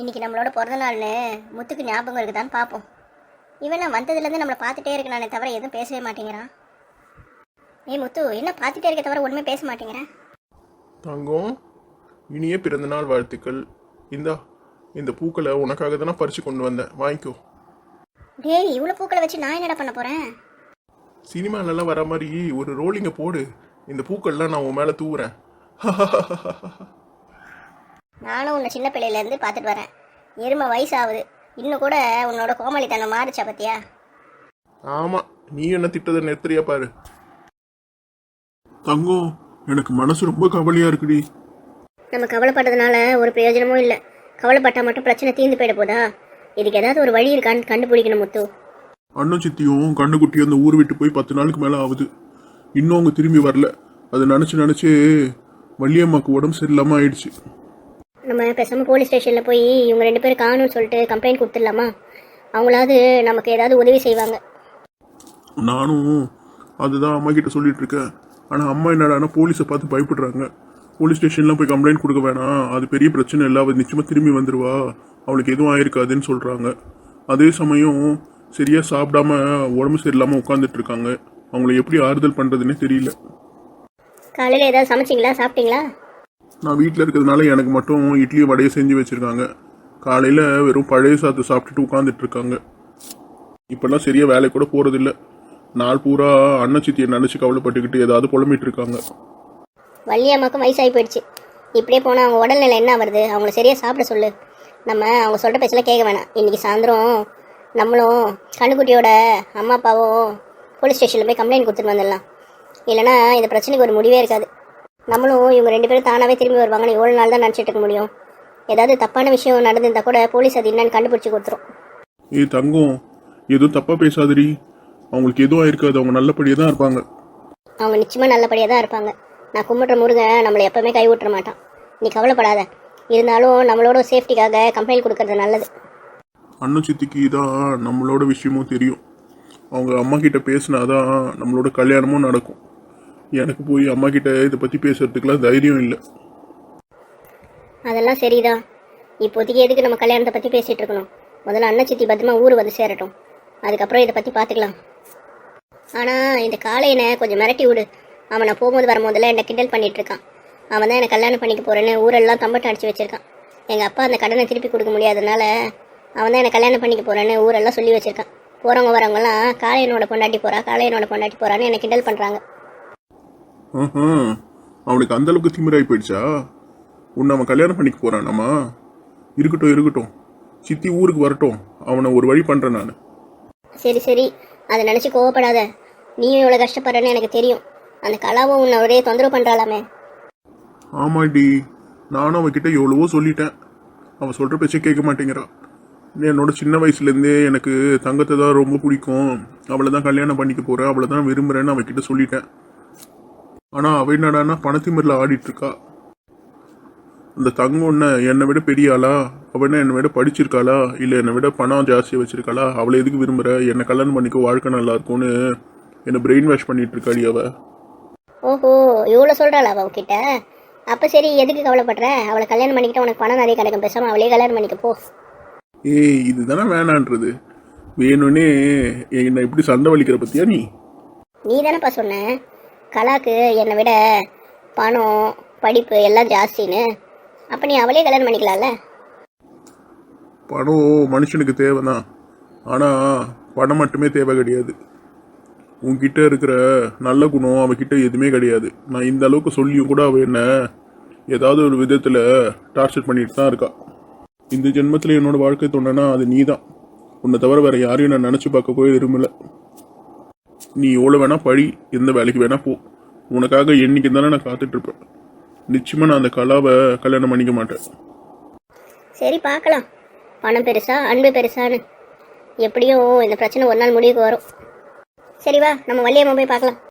இன்னைக்கு நம்மளோட பிறந்த நாள்னு முத்துக்கு ஞாபகம் இருக்குதான்னு பார்ப்போம். இவன் வந்ததுலேருந்து நம்மளை பார்த்துட்டே இருக்கனானே தவிர எதுவும் பேசவே மாட்டேங்கிறான். முத்து, என்ன பார்த்துட்டே இருக்க தவிர ஒன்றுமே பேச மாட்டேங்கிறேன். தங்கம், இனிய பிறந்தநாள் வாழ்த்துக்கள். இந்த பூக்களை உனக்காக தானே பறித்து கொண்டு வந்தேன், வாங்கிக்கோ. டேய், இவ்வளோ பூக்களை வச்சு நான் என்னடா பண்ண போகிறேன்? சினிமாலெல்லாம் வர மாதிரி ஒரு ரோலிங்கை போடு. இந்த பூக்கள்லாம் நான் உன் மேலே தூவுறேன். நானும் உன்னை சின்ன பிள்ளையிலேருந்து பார்த்துட்டு வரேன். எருமை வயசாகுது, இன்னும் கூட உன்னோட கோமாளித்தனம் மாறிச்சா பத்தியா? ஆமாம், நீ என்ன திட்டதை நிறுத்துறியா பாரு. தங்கம், எனக்கு மனசு ரொம்ப கவலையாக இருக்குடி. நம்ம கவலைப்படுறதுனால ஒரு பிரயோஜனமும் இல்லை. கவலைப்பட்டால் மட்டும் பிரச்சனை தீர்ந்து போயிட போதா? இதுக்கு ஏதாவது ஒரு வழி இருக்கான்னு கண்டுபிடிக்கணும் முத்து. அண்ணன் சித்தியும் கண்ணுக்குட்டியும் அந்த ஊர் விட்டு போய் 10 நாளுக்கு மேலே ஆகுது. இன்னும் அவங்க திரும்பி வரல. அதை நினச்சி வள்ளியம்மாக்கு உடம்பு சரியில்லாமல் ஆயிடுச்சு. நம்ம பேசாமல் போலீஸ் ஸ்டேஷனில் போய் இவங்க 2 பேரும் காணும்னு சொல்லிட்டு கம்ப்ளைண்ட் கொடுத்துடலாமா? அவங்களாவது நமக்கு ஏதாவது உதவி செய்வாங்க. நானும் அதுதான் அம்மா கிட்ட சொல்லிட்டு இருக்கேன். ஆனால் அம்மா என்னடானா போலீஸை பார்த்து பயப்படுறாங்க. போலீஸ் ஸ்டேஷன்லாம் போய் கம்ப்ளைண்ட் கொடுக்க வேணாம், அது பெரிய பிரச்சனை இல்லை, அவள் நிச்சயமாக திரும்பி வந்துடுவா, அவளுக்கு எதுவும் ஆயிருக்காதுன்னு சொல்கிறாங்க. அதே சமயம் சரியாக சாப்பிடாம உடம்பு சரியில்லாமல் உட்காந்துட்டு இருக்காங்க. அவங்கள எப்படி ஆறுதல் பண்ணுறதுன்னே தெரியல. காலையில் ஏதாவது சமைச்சிங்களா, சாப்பிட்டீங்களா? நான் வீட்டில் இருக்கிறதுனால எனக்கு மட்டும் இட்லியும் வடையை செஞ்சு வச்சுருக்காங்க. காலையில் வெறும் பழைய சாதத்தை சாப்பிட்டுட்டு உட்காந்துட்டு இருக்காங்க. இப்போல்லாம் சரியாக வேலை கூட போகிறதில்ல. நாள் பூரா அண்ணன் சித்தியை நினச்சி கவலைப்பட்டுக்கிட்டு ஏதாவது புலம்பிட்டு இருக்காங்க. வள்ளியம்மாக்கும் வயசாகி போயிடுச்சு. இப்படியே போனால் அவங்க உடல்நிலை என்ன வருது? அவங்கள சரியாக சாப்பிட சொல்லு. நம்ம அவங்க சொல்கிற பேச்செல்லாம் கேட்க வேணாம். இன்றைக்கி சாயந்தரம் நம்மளும் கண்ணுக்குட்டியோட அம்மா அப்பாவும் போலீஸ் ஸ்டேஷனில் போய் கம்ப்ளைண்ட் கொடுத்துட்டு வந்துடலாம். இல்லைனா இந்த பிரச்சனைக்கு ஒரு முடிவே இருக்காது. நம்மளும் இவங்க 2 பேரும் தானாகவே திரும்பி வருவாங்கன்னு எவ்வளோ நாள் தான் நினச்சிட்டு இருக்க முடியும்? ஏதாவது தப்பான விஷயம் நடந்திருந்தால் கூட போலீஸ் அது என்னன்னு கண்டுபிடிச்சி கொடுத்துரும். தங்கம், எதுவும் தப்பாக பேசாதடி. அவங்களுக்கு எதுவும் ஆயிருக்காது, அவங்க நல்லபடியாக தான் இருப்பாங்க. அவங்க நிச்சயமாக நல்லபடியாக தான் இருப்பாங்க. நான் கும்பிட்ற முருகன் நம்மளை எப்போவுமே கைவிட்டுற மாட்டான். நீ கவலைப்படாத. இருந்தாலும் நம்மளோட சேஃப்டிக்காக கம்ப்ளைண்ட் கொடுக்கறது நல்லது. அண்ணன் சித்திக்கு தான் நம்மளோட விஷயமும் தெரியும். அவங்க அம்மா கிட்ட பேசினாதான் நம்மளோட கல்யாணமும் நடக்கும். எனக்கு போய் அம்மா கிட்ட இதை பற்றி பேசுறதுக்குலாம் தைரியம் இல்லை. அதெல்லாம் சரிதான். இப்போதைக்கு எதுக்கு நம்ம கல்யாணத்தை பற்றி பேசிகிட்டு இருக்கணும்? முதல்ல அண்ணன் சித்தி பத்திரமா ஊர் வந்து சேரட்டும், அதுக்கப்புறம் இதை பற்றி பார்த்துக்கலாம். ஆனால் இந்த காளையனை கொஞ்சம் மிரட்டி விடு. அவன் நான் போகும்போது வரும்போதெல்லாம் என்னை கிண்டல் பண்ணிட்டு இருக்கான். அவன் தான் என்னை கல்யாணம் பண்ணிக்க போகிறேன்னு ஊரெல்லாம் தம்பட்டம் அடித்து வச்சுருக்கான். எங்கள் அப்பா அந்த கடனை திருப்பி கொடுக்க முடியாதனால அவன் தான் என்னை கல்யாணம் பண்ணிக்க போகிறேன்னு ஊரெல்லாம் சொல்லி வச்சுருக்கான். போகிறவங்க வரவங்கலாம் காளையனோட பொண்டாட்டி போகிறான்னு என்னை கிண்டல் பண்ணுறாங்க. அவனுக்கு அந்த அளவுக்கு திமிராகி போயிடுச்சா? உன்னை அவன் கல்யாணம் பண்ணிக்க போகிறானாமா? இருக்கட்டும், சித்தி ஊருக்கு வரட்டும், அவனை ஒரு வழி பண்ணுறேன் நான். சரி, அதை நினச்சி கோவப்படாத. நீயும் இவ்வளோ கஷ்டப்படுறேன்னு எனக்கு தெரியும். அந்த கலாவும் உன்னை ஒரே தொந்தரவு பண்ணுறாளாமே. ஆமாடி, நானும் அவகிட்ட எவ்வளவோ சொல்லிட்டேன். அவன் சொல்கிற பேச்சை கேட்க மாட்டேங்கிறான். என்னோட சின்ன வயசுலேருந்தே எனக்கு தங்கத்தை தான் ரொம்ப பிடிக்கும், அவளை தான் கல்யாணம் பண்ணிக்க போகிறேன், அவளை தான் விரும்புகிறேன்னு அவகிட்ட சொல்லிட்டேன். ஆனால் அவள் என்னடானா பணத்திமிரில் ஆடிட்டுருக்கா. அந்த தங்கம் என்னை விட பெரிய ஆளா? அவள் என்னை விட படிச்சிருக்காளா, இல்லை என்னை விட பணம் ஜாஸ்தியாக வச்சிருக்காளா? அவளை எதுக்கு விரும்புகிற? என்னை கல்யாணம் பண்ணிக்க, வாழ்க்கை நல்லா இருக்கும்னு என்னை பிரெயின் வாஷ் பண்ணிட்டு இருக்காடி அவ. ஓஹோ, இவ்வளோ சொல்கிறாளா அவகிட்ட? அப்போ சரி, எதுக்கு கவலைப்படுற? அவளை கல்யாணம் பண்ணிக்கிட்ட உனக்கு பணம் நிறைய கிடைக்கும். பேசாமல் அவளே கல்யாணம் பண்ணிக்க போ. இதுதானே வேணான்றது. வேணும்னே என்னை இப்படி சண்டை வலிக்கிற பத்தியா நீ தானேப்பா சொன்ன கலாக்கு என்னை விட பணம் படிப்பு எல்லாம் ஜாஸ்தின்னு. அப்போ நீ அவளே கல்யாணம் பண்ணிக்கலாம்ல? பணம் மனுஷனுக்கு தேவைதான், ஆனால் பணம் மட்டுமே தேவை கிடையாது. உன்கிட்ட இருக்கிற நல்ல குணம் அவகிட்ட எதுவுமே கிடையாது. நான் இந்த அளவுக்கு சொல்லியும் கூட அவள் என்ன ஏதாவது ஒரு விதத்தில் டார்ச்சர் பண்ணிட்டு தான் இருக்கா. இந்த ஜென்மத்தில் என்னோட வாழ்க்கை தோணுனா அது நீ தான். உன்னை தவிர வேற யாரையும் நான் நினச்சி பார்க்க போய் விரும்பல. நீ எவ்வளோ வேணா படி, எந்த வேலைக்கு வேணா போ, உனக்காக என்னைக்கு தானே நான் காத்துட்டு இருப்பேன். நிச்சயமா நான் அந்த கலாவை கல்யாணம் பண்ணிக்க மாட்டேன். சரி, பார்க்கலாம். பணம் பெருசா அன்பு பெருசான்னு எப்படியும் இந்த பிரச்சனை ஒரு நாள் முடிவுக்கு வரும். சரி வா, நம்ம வள்ளியம்மா போய் பார்க்கலாம்.